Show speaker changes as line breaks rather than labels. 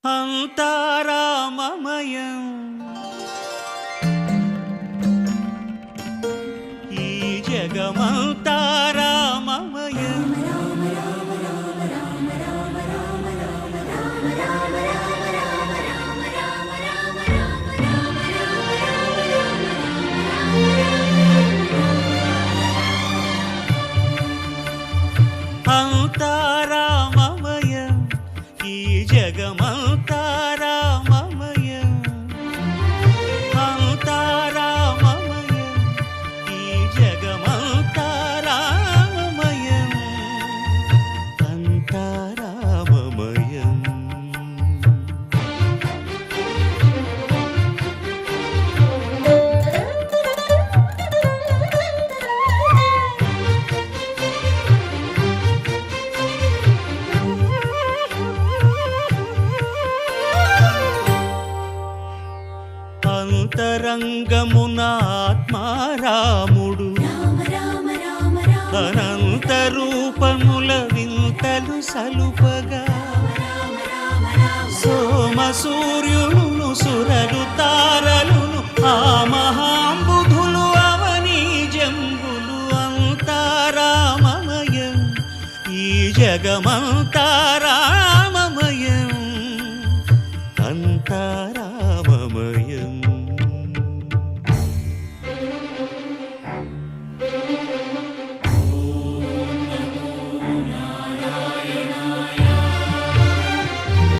అంతారామమయం ఈ జగమంతారామమయం అంతారామమయం ఈ జగమంతారామమయం అంతారామమయం ఈ జగమంతారామమయం అంతారామమయం అంతరంగమున ఆత్మారాముడు అనంత రూపముల వింతలు సలుపగా సోమ సూర్యులను సురలు తారలును ఆ మహాంబుధులు అవని జంబులు అంతారామమయం ఈ జగమంతార